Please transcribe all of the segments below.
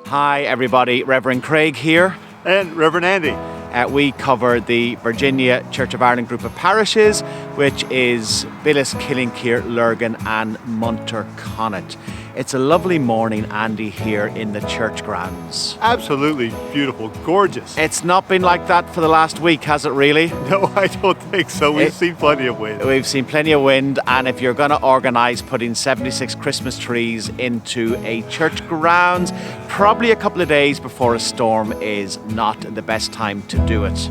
Hi everybody, Reverend Craig here. And Reverend Andy. We cover the Virginia Church of Ireland group of parishes, which is Billis, Killinkere, Lurgan and Munter Connaught. It's a lovely morning, Andy, here in the church grounds. Absolutely beautiful, gorgeous. It's not been like that for the last week, has it really? No, I don't think so. We've seen plenty of wind. We've seen plenty of wind, and if you're going to organise putting 76 Christmas trees into a church grounds, probably a couple of days before a storm is not the best time to do it.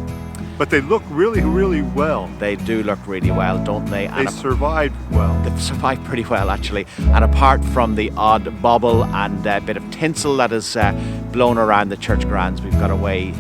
But they look really, really well. They do look really well, don't they? They survived well. They've survived pretty well, actually. And apart from the odd bauble and a bit of tinsel that is blown around the church grounds, we've got away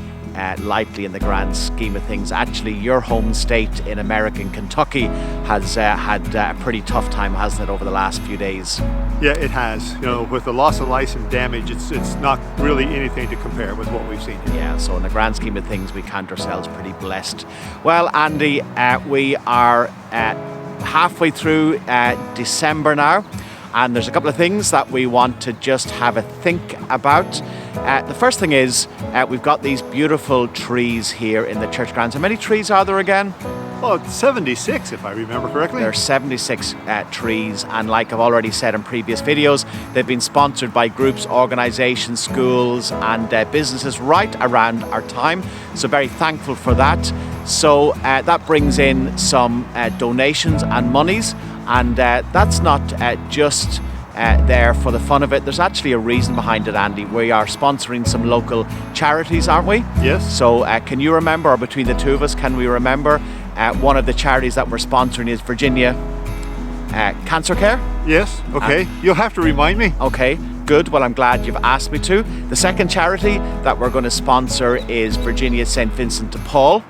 lightly in the grand scheme of things. Actually, your home state in American Kentucky has had a pretty tough time, hasn't it, over the last few days? Yeah, it has. You know, with the loss of life and damage, it's not really anything to compare with what we've seen here. Yeah, so in the grand scheme of things, we count ourselves pretty blessed. Well, Andy, we are halfway through December now, and there's a couple of things that we want to just have a think about. The first thing is we've got these beautiful trees here in the church grounds. How many trees are there again? Well, it's 76 if I remember correctly. There are 76 trees, and like I've already said in previous videos, they've been sponsored by groups, organisations, schools and businesses right around our time. So very thankful for that. So that brings in some donations and monies, and that's not just there for the fun of it. There's actually a reason behind it, Andy. We are sponsoring some local charities, aren't we? Yes. So can you remember, or between the two of us, can we remember one of the charities that we're sponsoring is Virginia Cancer Care? Yes, okay. You'll have to remind me. Okay, good. Well, I'm glad you've asked me to. The second charity that we're going to sponsor is Virginia St. Vincent de Paul.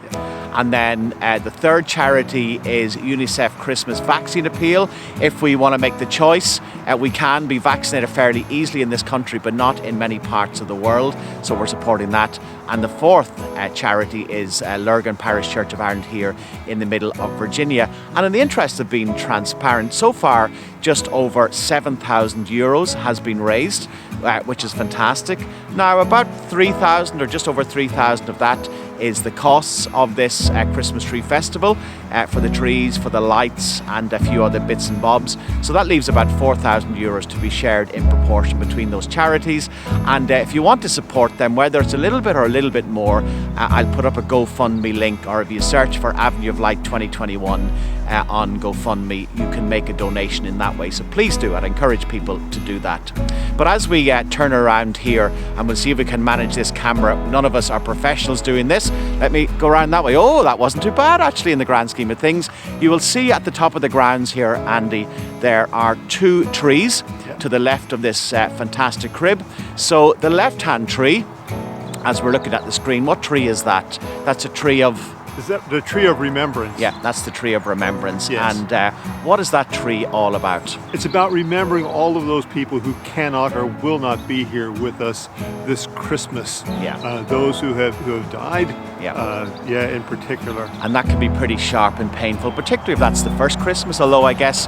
And then the third charity is UNICEF Christmas Vaccine Appeal. If we want to make the choice, we can be vaccinated fairly easily in this country, but not in many parts of the world. So we're supporting that. And the fourth charity is Lurgan Parish Church of Ireland here in the middle of Virginia. And in the interest of being transparent, so far just over €7,000 has been raised, which is fantastic. Now about 3,000 or just over 3,000 of that is the costs of this Christmas tree festival for the trees, for the lights and a few other bits and bobs. So that leaves about €4,000 to be shared in proportion between those charities. And if you want to support them, whether it's a little bit or a little bit more, I'll put up a GoFundMe link, or if you search for Avenue of Light 2021 on GoFundMe, you can make a donation in that way. So please do. I'd encourage people to do that. But as we turn around here, and we'll see if we can manage this camera. None of us are professionals doing this. Let me go around that way. Oh, that wasn't too bad actually in the grand scheme of things. You will see at the top of the grounds here, Andy, there are two trees to the left of this fantastic crib. So the left-hand tree, as we're looking at the screen, what tree is that? That's a tree of... Is that the tree of remembrance? Yeah, that's the tree of remembrance. Yes. And what is that tree all about? It's about remembering all of those people who cannot or will not be here with us this Christmas. Yeah. Those who have died. Yeah. In particular. And that can be pretty sharp and painful, particularly if that's the first Christmas, although I guess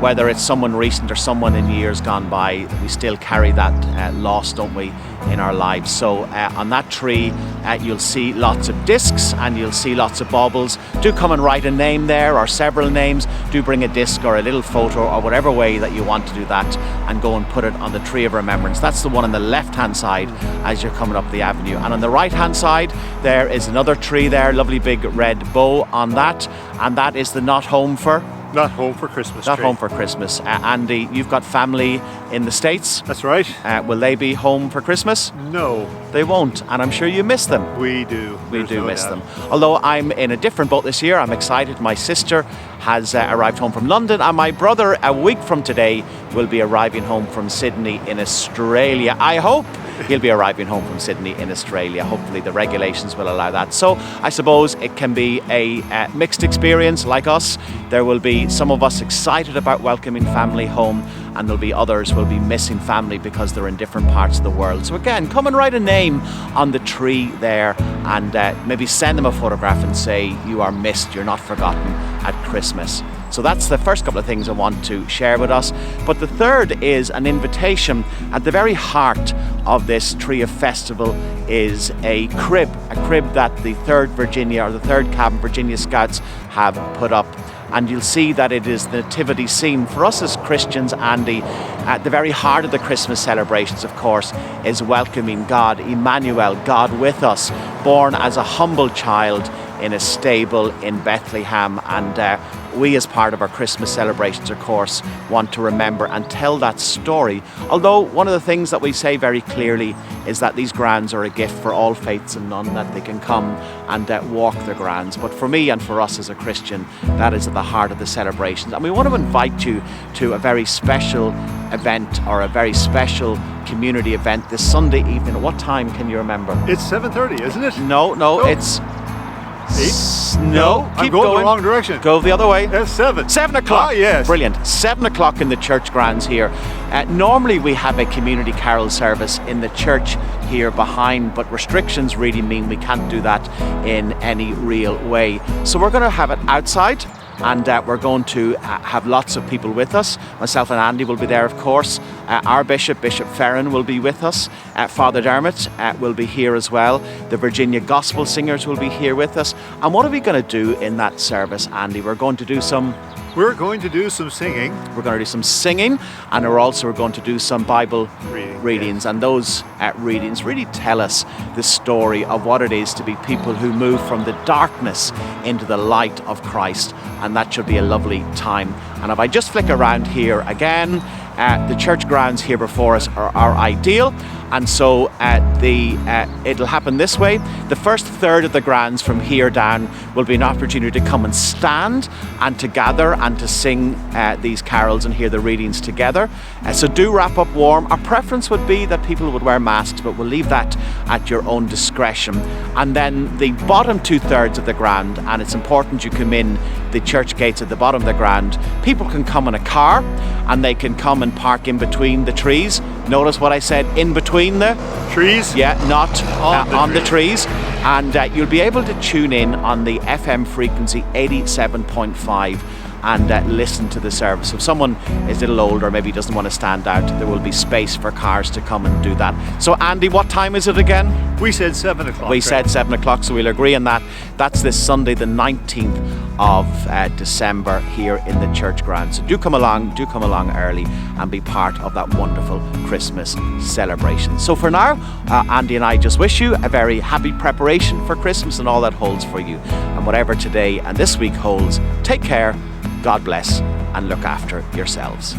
whether it's someone recent or someone in years gone by, we still carry that loss, don't we, in our lives. So on that tree, you'll see lots of discs and you'll see lots of baubles. Do come and write a name there, or several names. Do bring a disc or a little photo or whatever way that you want to do that, and go and put it on the tree of remembrance. That's the one on the left-hand side as you're coming up the avenue. And on the right-hand side, there is another tree there, lovely big red bow on that, and that is the Not Home for Christmas. Not home for Christmas. Andy, you've got family in the States. That's right. Will they be home for Christmas? No. They won't, and I'm sure you miss them. We do. We do miss them. Although I'm in a different boat this year, I'm excited. My sister has arrived home from London, and my brother, a week from today, will be arriving home from Sydney in Australia. I hope he'll be arriving home from Sydney in Australia. Hopefully the regulations will allow that. So I suppose it can be a mixed experience like us. There will be some of us excited about welcoming family home, and there'll be others who will be missing family because they're in different parts of the world. So again, come and write a name on the tree there, and maybe send them a photograph and say you are missed, you're not forgotten at Christmas. So that's the first couple of things I want to share with us. But the third is an invitation at the very heart of this Tree of Festival is a crib that the 3rd Virginia or the 3rd Cabin Virginia Scouts have put up. And you'll see that it is the nativity scene. For us as Christians, Andy, at the very heart of the Christmas celebrations, of course, is welcoming God, Emmanuel, God with us, born as a humble child in a stable in Bethlehem. And we, as part of our Christmas celebrations, of course, want to remember and tell that story. Although one of the things that we say very clearly is that these grounds are a gift for all faiths and none, that they can come and walk the grounds. But for me and for us as a Christian, that is at the heart of the celebrations. And we want to invite you to a very special event, or a very special community event this Sunday evening. At what time can you remember? It's 7:30, isn't it? No, it's... 8? No, I'm keep going the wrong direction. Go the other way. That's 7. 7 o'clock. Ah, yes. Brilliant. 7 o'clock in the church grounds here. Normally we have a community carol service in the church here behind, but restrictions really mean we can't do that in any real way. So we're going to have it outside. And we're going to have lots of people with us. Myself and Andy will be there, of course. Our Bishop, Bishop Ferrin, will be with us. Father Dermot will be here as well. The Virginia Gospel Singers will be here with us. And what are we going to do in that service, Andy? We're going to do some singing. We're going to do some singing, and we're going to do some Bible readings. And those readings really tell us the story of what it is to be people who move from the darkness into the light of Christ. And that should be a lovely time. And if I just flick around here again, the church grounds here before us are ideal. And so it'll happen this way. The first third of the grounds from here down will be an opportunity to come and stand and to gather and to sing these carols and hear the readings together. So do wrap up warm. Our preference would be that people would wear masks, but we'll leave that at your own discretion. And then the bottom 2/3 of the ground, and it's important you come in the church gates at the bottom of the ground. People can come in a car and they can come and park in between the trees. Notice what I said, in between the trees? Yeah, not on the trees. And you'll be able to tune in on the FM frequency 87.5 and listen to the service. If someone is a little older, maybe doesn't want to stand out, there will be space for cars to come and do that. So Andy, what time is it again? We said 7 o'clock. We said 7 o'clock, so we'll agree on that. That's this Sunday, the 19th of December here in the church grounds. So do come along early and be part of that wonderful Christmas celebration. So for now, Andy and I just wish you a very happy preparation for Christmas and all that holds for you. And whatever today and this week holds, take care, God bless, and look after yourselves.